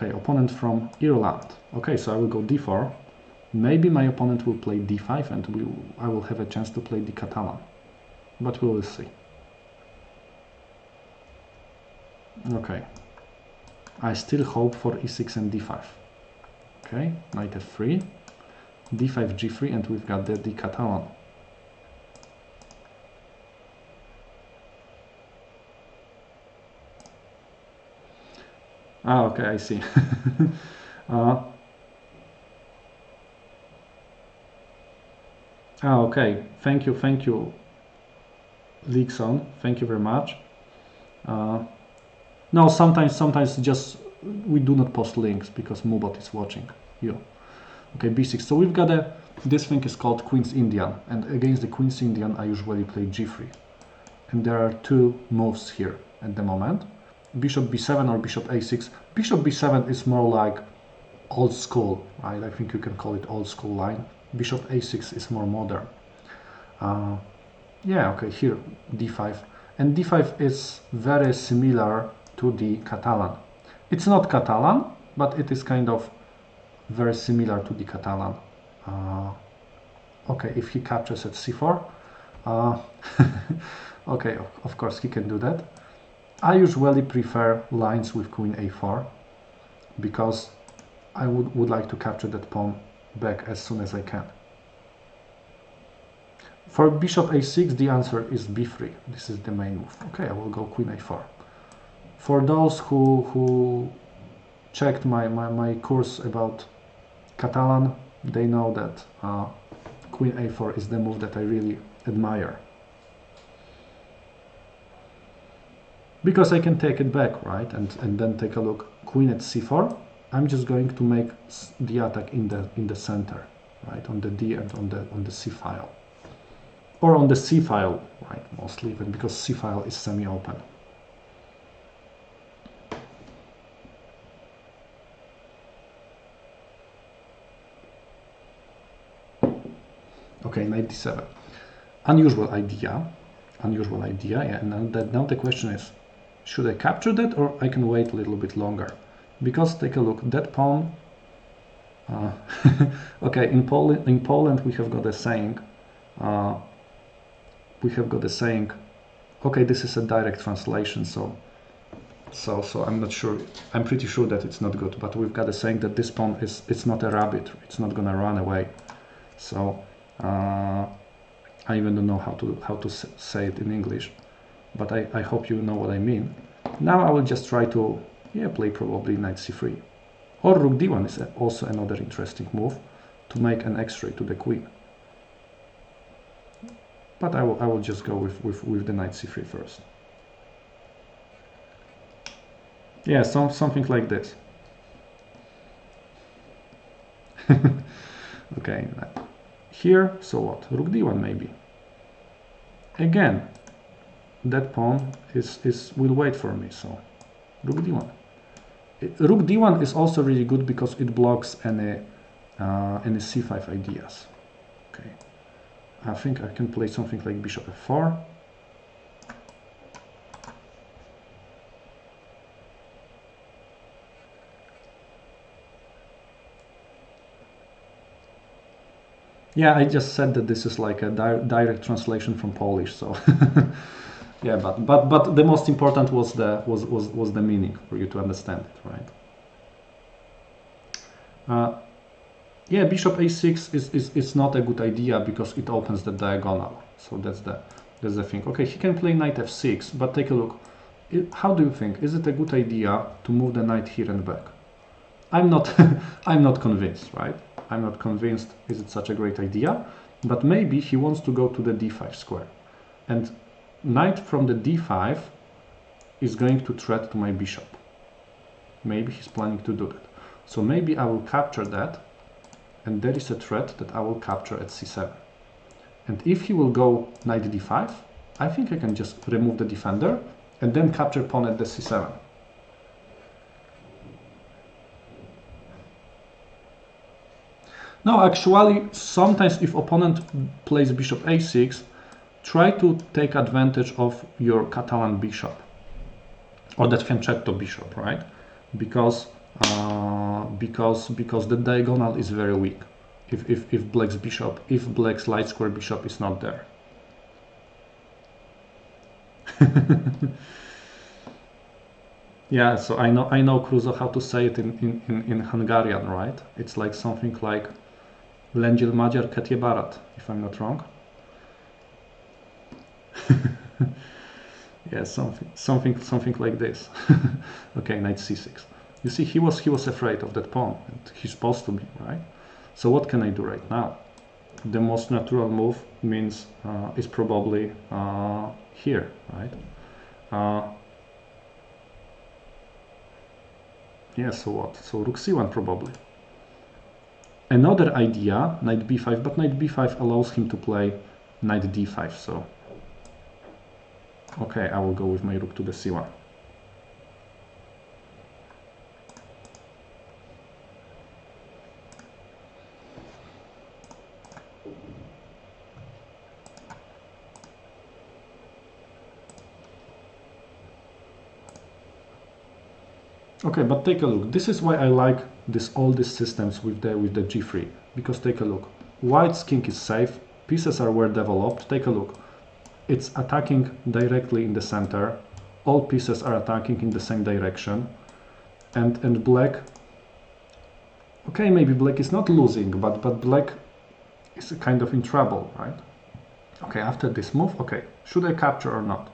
Okay, opponent from Ireland. Okay, so I will go d4. Maybe my opponent will play d5 and I will have a chance to play the Catalan. But we will see. Okay. I still hope for e6 and d5. Okay, knight f3, d5, g3, and we've got the Catalan. Ah, okay, I see. Okay, thank you, Leekson. Thank you very much. No, sometimes just we do not post links because Mubot is watching you. Okay, b6. So we've got this thing is called Queen's Indian, and against the Queen's Indian I usually play g3. And there are two moves here at the moment. Bishop b7 or bishop a6. Bishop b7 is more like old school, right? I think you can call it old school line. Bishop a6 is more modern. Yeah, okay, here d5. And d5 is very similar to the Catalan. It's not Catalan, but it is kind of very similar to the Catalan. Okay, if he captures at c4, okay, of course he can do that. I usually prefer lines with queen a4 because I would like to capture that pawn back as soon as I can. For bishop a6, the answer is b3. This is the main move. Okay, I will go queen a4. For those who checked my course about Catalan, they know that queen a4 is the move that I really admire. Because I can take it back, right? And then take a look. Queen at c4. I'm just going to make the attack in the center, right? On the d and on the c file. Or on the c file, right? Mostly, even because c file is semi-open. Okay, knight d7. Unusual idea, yeah. And now the question is, should I capture that or I can wait a little bit longer? Because take a look, that pawn. Okay, in Poland we have got a saying. Okay, this is a direct translation, so I'm not sure. I'm pretty sure that it's not good, but we've got a saying that this pawn it's not a rabbit. It's not gonna run away. So I even don't know how to say it in English, but I hope you know what I mean. Now I will just try to play probably knight c3, or rook d1 is also another interesting move to make an x-ray to the queen. But I will just go with the knight c3 first. Yeah, something like this. Okay, here, so what? Rook d1 maybe. Again, that pawn will wait for me, so rook d1. Rook d1 is also really good because it blocks any c5 ideas. Okay, I think I can play something like bishop f4. Yeah, I just said that this is like a direct translation from Polish, so yeah, but the most important was the meaning for you to understand it, right? Yeah, bishop a6 is not a good idea because it opens the diagonal, so that's the thing. Okay, he can play knight f6, but take a look. How do you think? Is it a good idea to move the knight here and back? I'm not I'm not convinced, right? I'm not convinced is it such a great idea, but maybe he wants to go to the d5 square. And knight from the d5 is going to threat to my bishop. Maybe he's planning to do that. So maybe I will capture that, and there is a threat that I will capture at c7. And if he will go knight d5, I think I can just remove the defender and then capture pawn at the c7. No, actually, sometimes if opponent plays bishop a6, try to take advantage of your Catalan bishop, or that fianchetto bishop, right? Because because the diagonal is very weak. If black's light square bishop is not there. Yeah, so I know Cruzo how to say it in Hungarian, right? It's like something like Lengyel Magyar Ketje Barat, if I'm not wrong. Yeah, something like this. Okay, knight c6. You see, he was afraid of that pawn, and he's supposed to be, right? So what can I do right now? The most natural move means is probably here, right? Yeah, so what? So rook c1 probably. Another idea, knight b5, but knight b5 allows him to play knight d5, so okay, I will go with my rook to the c1. Okay, but take a look. This is why I like all these systems with the g3, because take a look. White's king is safe, pieces are well developed. Take a look. It's attacking directly in the center. All pieces are attacking in the same direction, and black. Okay, maybe black is not losing, but black is kind of in trouble, right? Okay, after this move, okay, should I capture or not?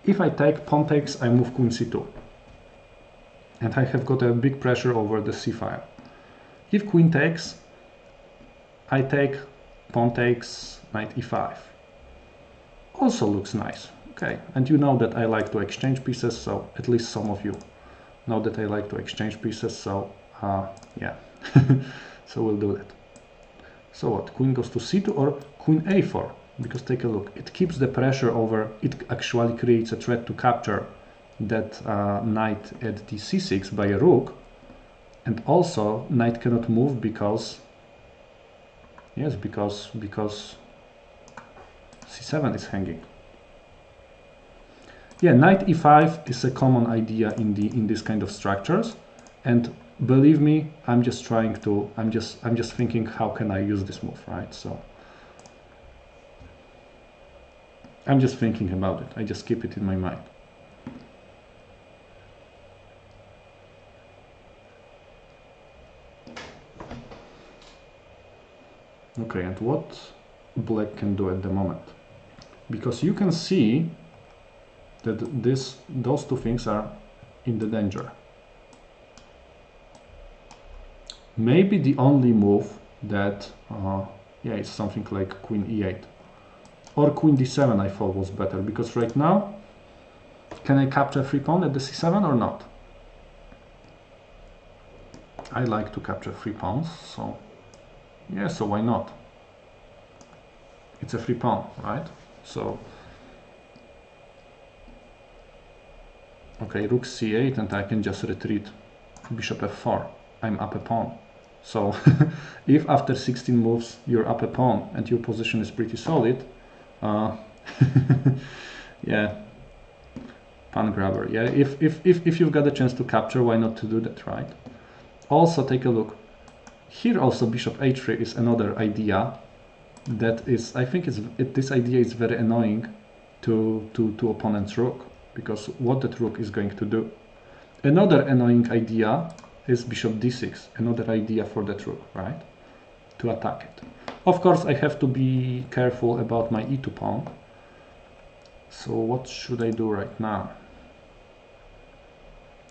If I take pawn takes, I move queen c2. And I have got a big pressure over the c file. If queen takes, I take pawn takes, knight e5. Also looks nice. Okay, and you know that I like to exchange pieces, so at least some of you know that I like to exchange pieces, so yeah. So we'll do that. So what, queen goes to c2 or queen a4? Because take a look, it keeps the pressure over, it actually creates a threat to capture that knight at the c6 by a rook, and also knight cannot move because c7 is hanging. Yeah, knight e5 is a common idea in this kind of structures, and believe me, I'm just thinking how can I use this move, right? So I'm just thinking about it. I just keep it in my mind. Okay, and what black can do at the moment? Because you can see that those two things are in the danger. Maybe the only move that, yeah, it's something like queen e8. Or queen d7 I thought was better, because right now, can I capture free pawn at the c7 or not? I like to capture free pawns, so yeah, so why not? It's a free pawn, right? So, okay, rook c8, and I can just retreat bishop f4. I'm up a pawn. So if after 16 moves you're up a pawn and your position is pretty solid, yeah, pawn grabber. Yeah, if you've got a chance to capture, why not to do that, right? Also, take a look. Here also bishop h3 is another idea that is, I think this idea is very annoying to opponent's rook, because what that rook is going to do. Another annoying idea is bishop d6, another idea for that rook, right? To attack it. Of course, I have to be careful about my e2 pawn. So what should I do right now?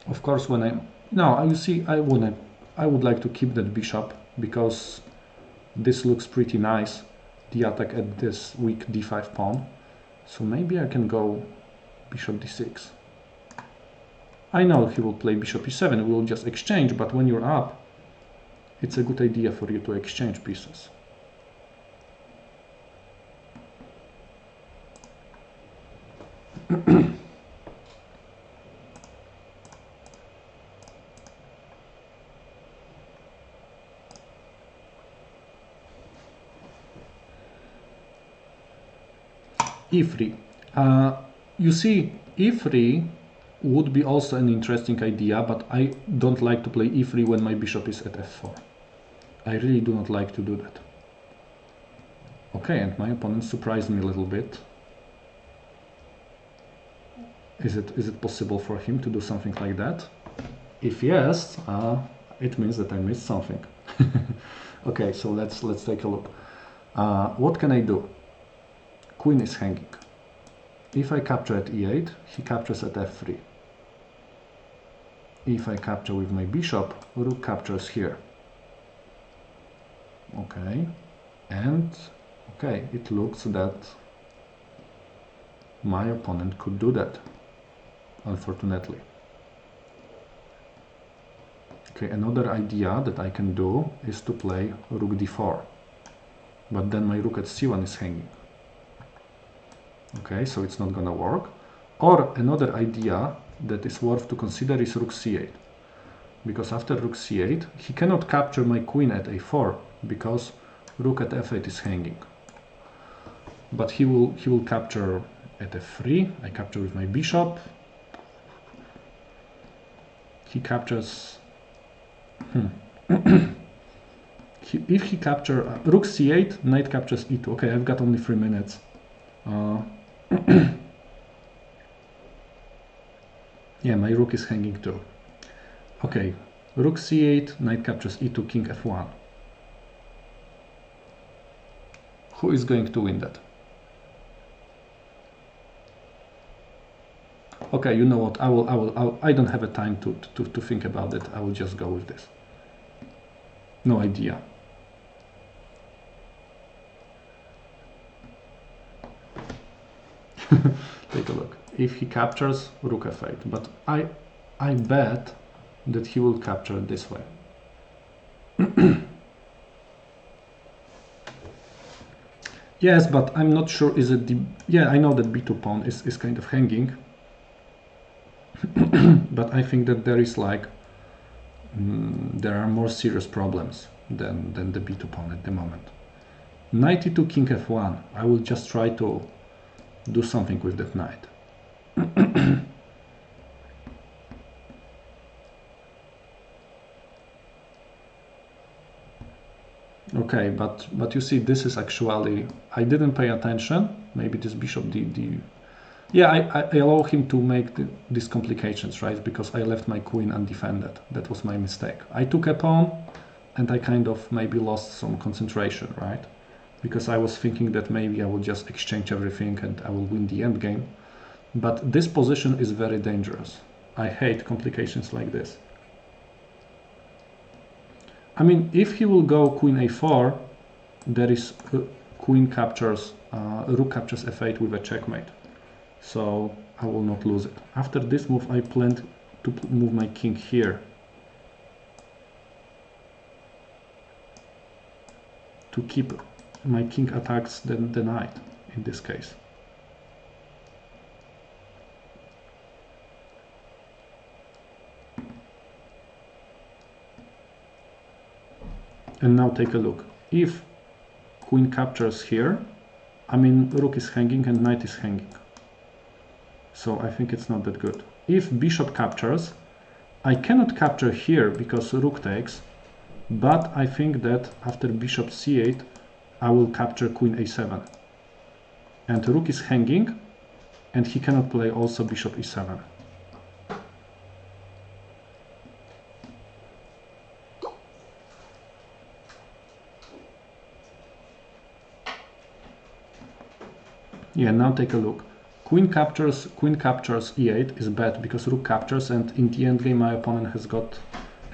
Of course, you see, I would like to keep that bishop, because this looks pretty nice, the attack at this weak d5 pawn. So maybe I can go bishop d6. I know he will play bishop e7, we will just exchange, but when you're up, it's a good idea for you to exchange pieces. e3. You see, e3 would be also an interesting idea, but I don't like to play e3 when my bishop is at f4. I really do not like to do that. Okay, and my opponent surprised me a little bit. Is it possible for him to do something like that? If yes, it means that I missed something. Okay, so let's take a look. What can I do? Queen is hanging. If I capture at e8, he captures at f3. If I capture with my bishop, rook captures here. Okay, and okay, it looks that my opponent could do that, unfortunately. Okay, another idea that I can do is to play rook d4, but then my rook at c1 is hanging. Okay, so it's not gonna work. Or another idea that is worth to consider is rook c8, because after rook c8 he cannot capture my queen at a4 because rook at f8 is hanging. But he will capture at f3. I capture with my bishop. He captures. If he capture rook c8, knight captures e2. Okay, I've got only 3 minutes. Yeah, my rook is hanging too. Okay, rook c8, knight captures e2, king f1. Who is going to win that? Okay, you know what? I don't have a time to think about it. I will just go with this. No idea. Take a look. If he captures, rook f8, but I bet that he will capture it this way. Yes, but I'm not sure. Is it the? Yeah, I know that b2 pawn is kind of hanging, but I think that there is like there are more serious problems than the b2 pawn at the moment. Knight e2, king f1. I will just try to do something with that knight. Okay, but you see, this is actually, I didn't pay attention. Maybe this bishop yeah, I allow him to make these complications, right? Because I left my queen undefended. That was my mistake. I took a pawn and I kind of maybe lost some concentration, right? Because I was thinking that maybe I will just exchange everything and I will win the endgame. But this position is very dangerous. I hate complications like this. I mean, if he will go queen a4, there is queen captures, rook captures f8 with a checkmate. So I will not lose it. After this move, I planned to move my king here to keep my king attacks the knight in this case. And now take a look. If queen captures here, I mean rook is hanging and knight is hanging. So I think it's not that good. If bishop captures, I cannot capture here because rook takes, but I think that after bishop c8, I will capture queen a7. And rook is hanging, and he cannot play also bishop e7. Yeah, now take a look. Queen captures e8 is bad because rook captures, and in the endgame my opponent has got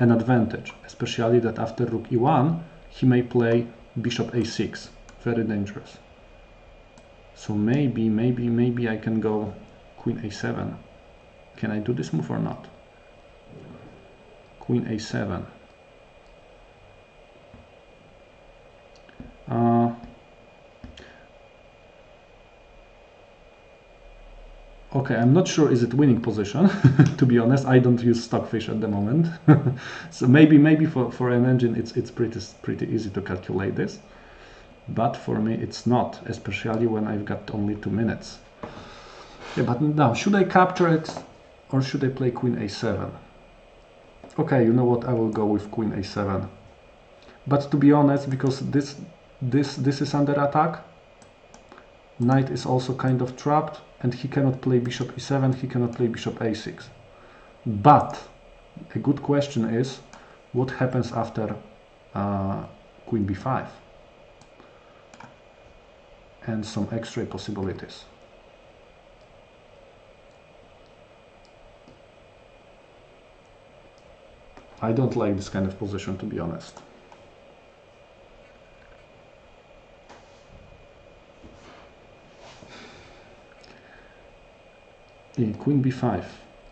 an advantage, especially that after rook e1 he may play bishop a6. Very dangerous. So maybe I can go queen a7. Can I do this move or not? Queen a7. Okay, I'm not sure is it winning position. To be honest, I don't use stockfish at the moment. So maybe for an engine it's pretty easy to calculate this, but for me it's not, especially when I've got only 2 minutes. Yeah, but now should I capture it? Or should I play queen a7? Okay, you know what? I will go with queen a7. But to be honest, because this is under attack, knight is also kind of trapped, and he cannot play bishop e7, he cannot play bishop a6. But a good question is, what happens after queen b5? And some extra possibilities. I don't like this kind of position, to be honest. Queen b5.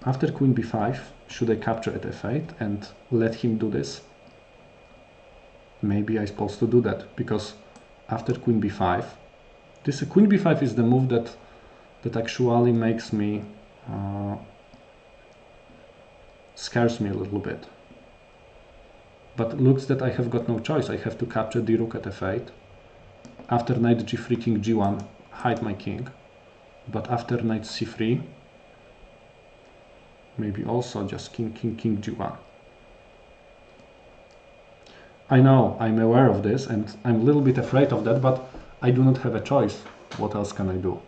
After queen b5, should I capture at f8 and let him do this? Maybe I'm supposed to do that, because after queen b5, this queen b5 is the move that actually makes me scares me a little bit. But looks that I have got no choice. I have to capture the rook at f8. After knight g3, king g1, hide my king. But after knight c3, maybe also just king g1. I know, I'm aware of this, and I'm a little bit afraid of that, but I do not have a choice. What else can I do?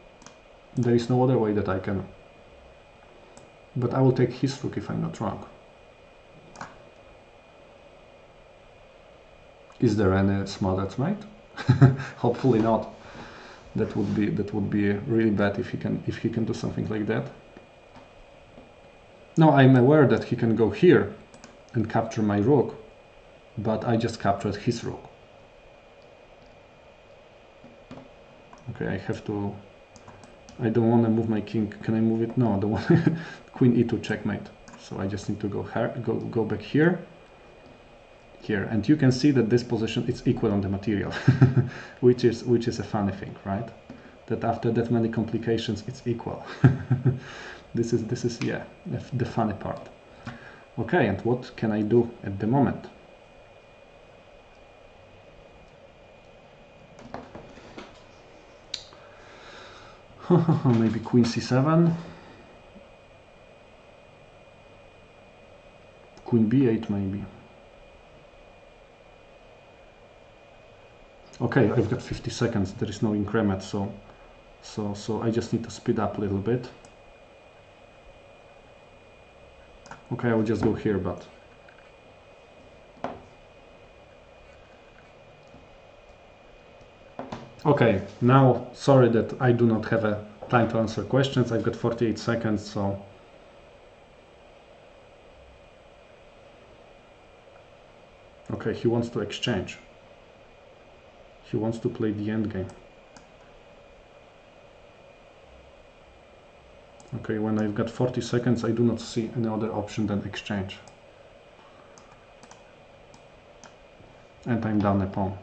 There is no other way that I can. But I will take his rook if I'm not wrong. Is there any smothered mate? Hopefully not. That would be really bad if he can do something like that. Now I'm aware that he can go here and capture my rook, but I just captured his rook. Okay, I have to. I don't want to move my king. Can I move it? No, I don't want. Queen e2 checkmate. So I just need to go back here. Here, and you can see that this position is equal on the material, which is a funny thing, right? That after that many complications, it's equal. This is yeah, the funny part. Okay, and what can I do at the moment? Maybe queen c7, queen b8 maybe. Okay, I've got 50 seconds. There is no increment, so I just need to speed up a little bit. Okay, I will just go here, but okay, now sorry that I do not have a time to answer questions. I've got 48 seconds, so okay, he wants to exchange. He wants to play the endgame. Okay, when I've got 40 seconds, I do not see any other option than exchange. And I'm down a pawn.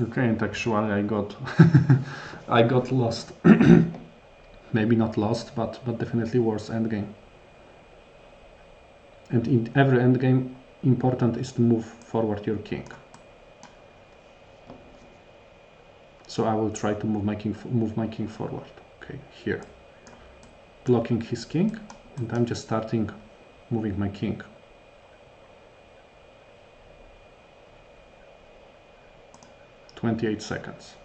Okay, and actually I got I got lost. Maybe not lost, but definitely worse endgame. And in every endgame, important is to move forward your king. So I will try to move my king forward. Okay, here, blocking his king, and I'm just starting moving my king. "28 seconds.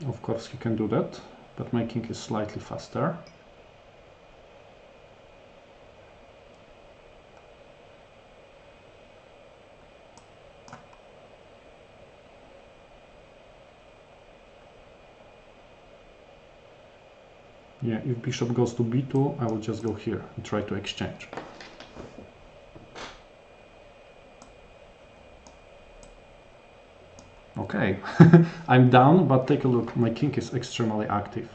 Of course he can do that, but my king is slightly faster. Yeah, if bishop goes to b2, I will just go here and try to exchange. Okay, I'm down, but take a look, my king is extremely active.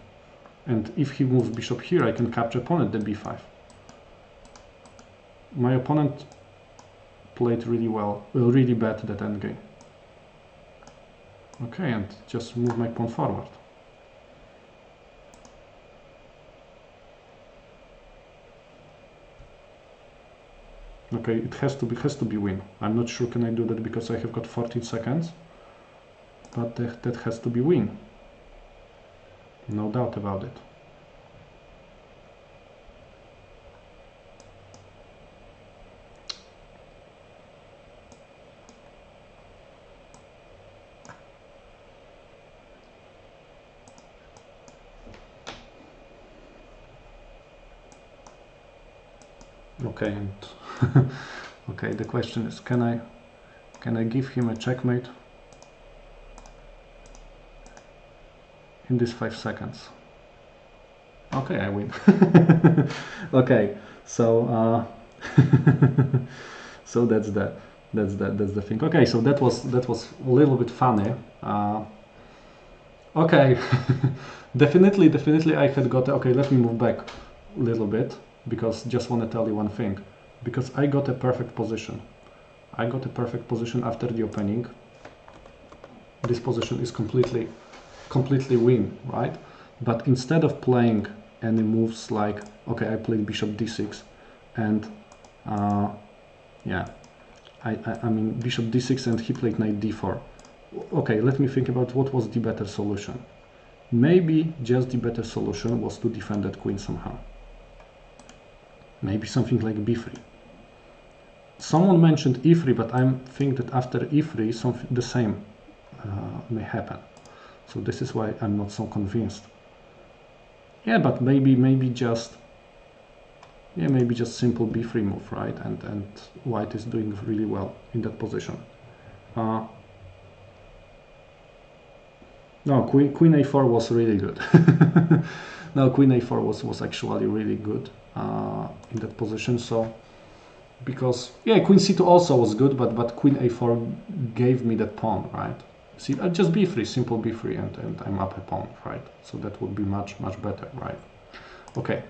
And if he moves bishop here, I can capture pawn at the b5. My opponent played really well, really bad that endgame. Okay, and just move my pawn forward. Okay, it has to be win. I'm not sure can I do that because I have got 14 seconds, but that has to be win. No doubt about it. Okay, and okay, the question is, can I give him a checkmate in these 5 seconds? Okay, I win. Okay, so so that's the thing. Okay, so that was a little bit funny. Okay, definitely I had got. Okay, let me move back a little bit because just want to tell you one thing, because I got a perfect position. I got a perfect position after the opening. This position is completely win, right? But instead of playing any moves like, okay, I played bishop d6 and yeah, I mean bishop d6 and he played knight d4. Okay, let me think about what was the better solution. Maybe just the better solution was to defend that queen somehow. Maybe something like b3. Someone mentioned e3, but I think that after e3 something the same may happen. So this is why I'm not so convinced. Yeah, but maybe just simple b3 move, right? And white is doing really well in that position. No, queen a4 was really good. No, queen a4 was actually really good in that position. So because yeah, queen c2 also was good, but queen a4 gave me that pawn, right? See, just b3, simple b3, and I'm up a pawn, right? So that would be much better, right? Okay.